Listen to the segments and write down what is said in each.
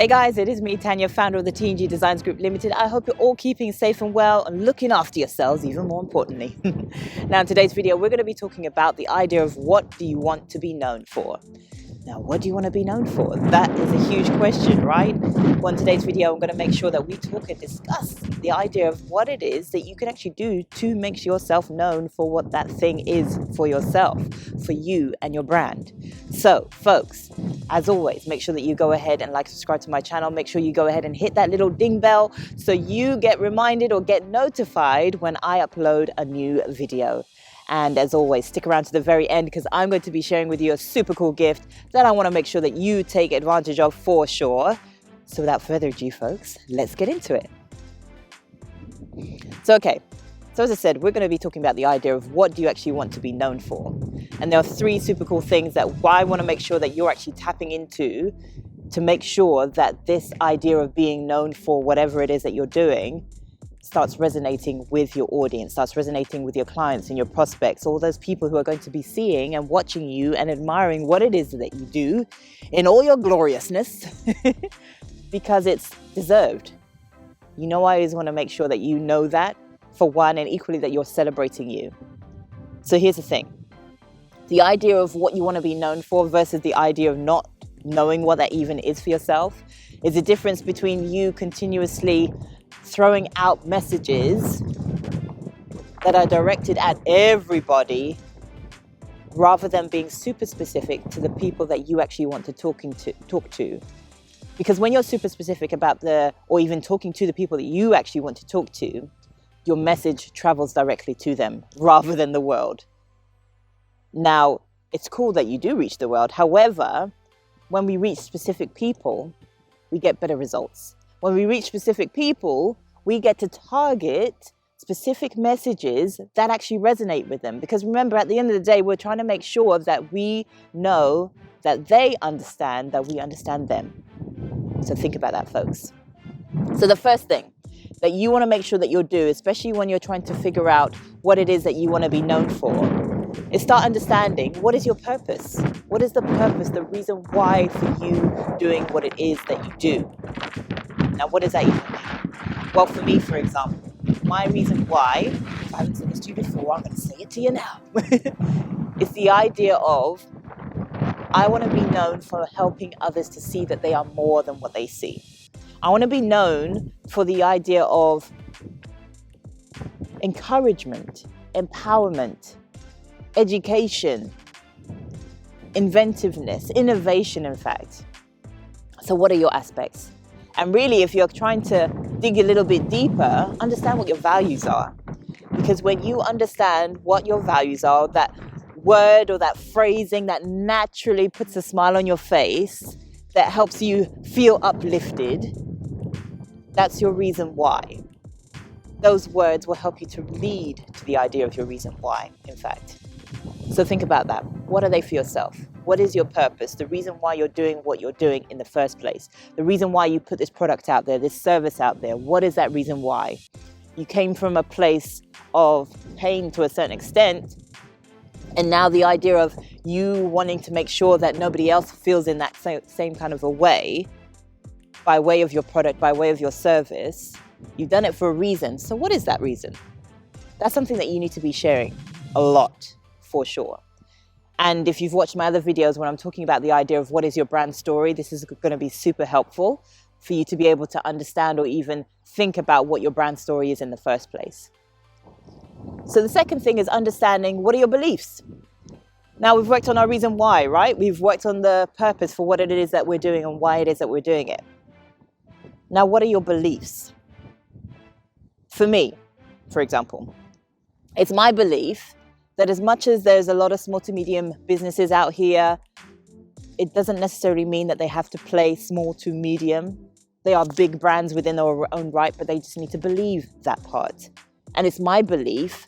Hey guys, it is me, Tanya, founder of the TNG Designs Group Limited. I hope you're all keeping safe and well and looking after yourselves, even more importantly. Now, in today's video, we're going to be talking about the idea of what do you want to be known for? Now, what do you want to be known for? That is a huge question, right? Well, in today's video, I'm going to make sure that we talk and discuss the idea of what it is that you can actually do to make yourself known for what that thing is for yourself, for you and your brand. So, folks, as always, make sure that you go ahead and subscribe to my channel. Make sure you go ahead and hit that little ding bell so you get reminded or get notified when I upload a new video. And as always, stick around to the very end because I'm going to be sharing with you a super cool gift that I want to make sure that you take advantage of for sure. So without further ado, folks, let's get into it. So as I said, we're going to be talking about the idea of what do you actually want to be known for. And there are three super cool things that I want to make sure that you're actually tapping into to make sure that this idea of being known for whatever it is that you're doing starts resonating with your audience, starts resonating with your clients and your prospects, all those people who are going to be seeing and watching you and admiring what it is that you do in all your gloriousness because it's deserved. You know, I always want to make sure that you know that, for one, and equally that you're celebrating you. So here's the thing. The idea of what you want to be known for versus the idea of not knowing what that even is for yourself is the difference between you continuously throwing out messages that are directed at everybody rather than being super specific to the people that you actually want to talk to. Because when you're super specific about or even talking to the people that you actually want to talk to, your message travels directly to them rather than the world. Now, it's cool that you do reach the world. However, when we reach specific people, we get better results. When we reach specific people, we get to target specific messages that actually resonate with them. Because remember, at the end of the day, we're trying to make sure that we know that they understand that we understand them. So think about that, folks. So the first thing that you want to make sure that you'll do, especially when you're trying to figure out what it is that you want to be known for, is start understanding what is your purpose? What is the purpose, the reason why for you doing what it is that you do? Now, what does that even mean? Well, for me, for example, my reason why, if I haven't said this to you before, I'm going to say it to you now. It's the idea of I want to be known for helping others to see that they are more than what they see. I want to be known for the idea of encouragement, empowerment, education, inventiveness, innovation, in fact. So what are your aspects? And really, if you're trying to dig a little bit deeper, understand what your values are. Because when you understand what your values are, that word or that phrasing that naturally puts a smile on your face, that helps you feel uplifted, that's your reason why. Those words will help you to lead to the idea of your reason why, in fact. So think about that. What are they for yourself? What is your purpose? The reason why you're doing what you're doing in the first place. The reason why you put this product out there, this service out there. What is that reason why? You came from a place of pain to a certain extent. And now the idea of you wanting to make sure that nobody else feels in that same kind of a way, by way of your product, by way of your service, you've done it for a reason. So what is that reason? That's something that you need to be sharing a lot, for sure. And if you've watched my other videos when I'm talking about the idea of what is your brand story, this is going to be super helpful for you to be able to understand or even think about what your brand story is in the first place. So the second thing is understanding what are your beliefs. Now, we've worked on our reason why, right? We've worked on the purpose for what it is that we're doing and why it is that we're doing it. Now, what are your beliefs? For me, for example, it's my belief that as much as there's a lot of small to medium businesses out here, it doesn't necessarily mean that they have to play small to medium. They are big brands within their own right, but they just need to believe that part. And it's my belief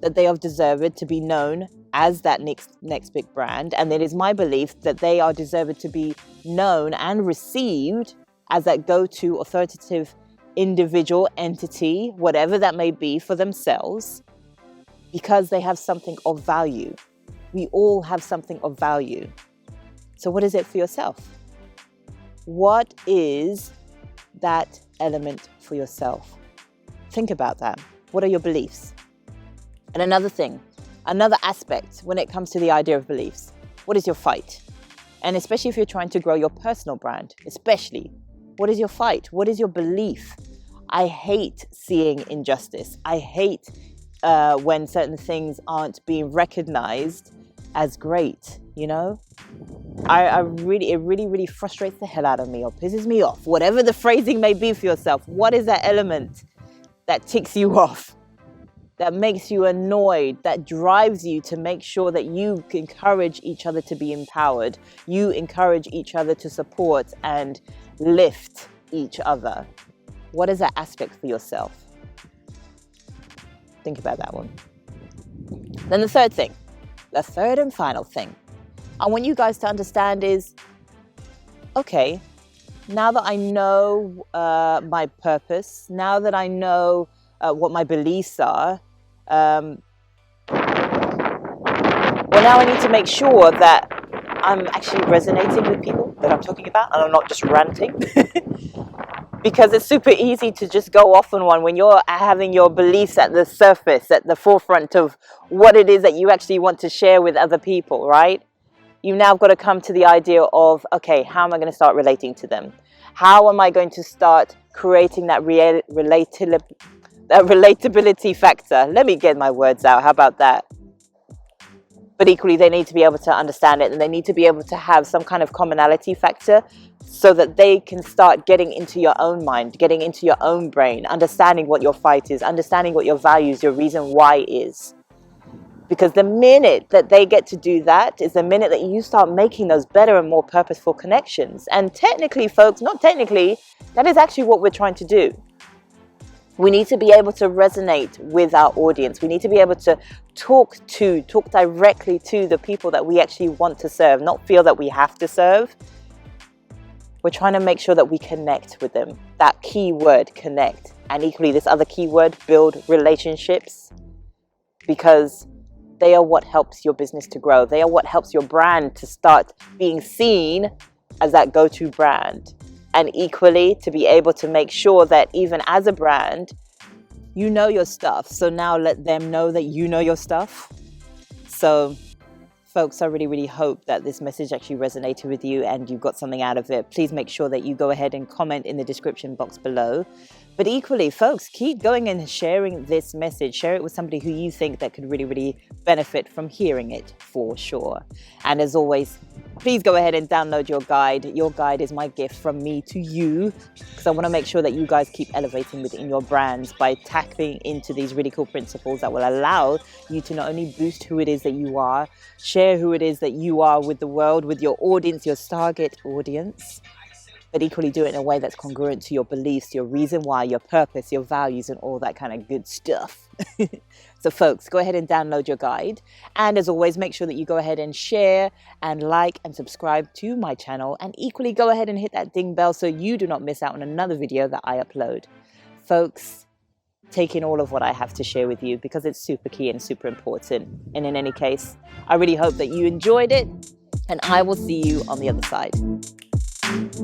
that they are deserved to be known as that next big brand. And it is my belief that they are deserved to be known and received as that go-to authoritative individual entity, whatever that may be for themselves, because they have something of value. We all have something of value. So what is it for yourself? What is that element for yourself? Think about that. What are your beliefs? And another thing, another aspect when it comes to the idea of beliefs, what is your fight? And especially if you're trying to grow your personal brand, especially, what is your fight? What is your belief? I hate seeing injustice. I hate when certain things aren't being recognized as great, you know? It really frustrates the hell out of me or pisses me off. Whatever the phrasing may be for yourself, what is that element that ticks you off, that makes you annoyed, that drives you to make sure that you encourage each other to be empowered, you encourage each other to support and lift each other? What is that aspect for yourself? Think about that one. Then the third thing, the third and final thing I want you guys to understand is, okay, now that I know my purpose, now that I know what my beliefs are, well, now I need to make sure that I'm actually resonating with people that I'm talking about and I'm not just ranting. Because it's super easy to just go off on one when you're having your beliefs at the surface, at the forefront of what it is that you actually want to share with other people, right? You've now got to come to the idea of, okay, how am I going to start relating to them? How am I going to start creating that relatability factor? Let me get my words out. How about that? But equally, they need to be able to understand it, and they need to be able to have some kind of commonality factor so that they can start getting into your own mind, getting into your own brain, understanding what your fight is, understanding what your values, your reason why is. Because the minute that they get to do that is the minute that you start making those better and more purposeful connections. And technically, folks, not technically, that is actually what we're trying to do. We need to be able to resonate with our audience. We need to be able to talk directly to the people that we actually want to serve, not feel that we have to serve. We're trying to make sure that we connect with them. That key word, connect. And equally, this other key word, build relationships. Because they are what helps your business to grow. They are what helps your brand to start being seen as that go-to brand. And equally, to be able to make sure that even as a brand, you know your stuff. So now let them know that you know your stuff. So, folks, I really hope that this message actually resonated with you and you got something out of it. Please make sure that you go ahead and comment in the description box below. But equally, folks, keep going and sharing this message. Share it with somebody who you think that could really benefit from hearing it for sure. And as always, please go ahead and download your guide. Your guide is my gift from me to you, because I want to make sure that you guys keep elevating within your brands by tapping into these really cool principles that will allow you to not only boost who it is that you are, share who it is that you are with the world, with your audience, your target audience, but equally do it in a way that's congruent to your beliefs, your reason why, your purpose, your values, and all that kind of good stuff. So folks, go ahead and download your guide. And as always, make sure that you go ahead and share and like and subscribe to my channel. And equally, go ahead and hit that ding bell so you do not miss out on another video that I upload. Folks, take in all of what I have to share with you because it's super key and super important. And in any case, I really hope that you enjoyed it, and I will see you on the other side.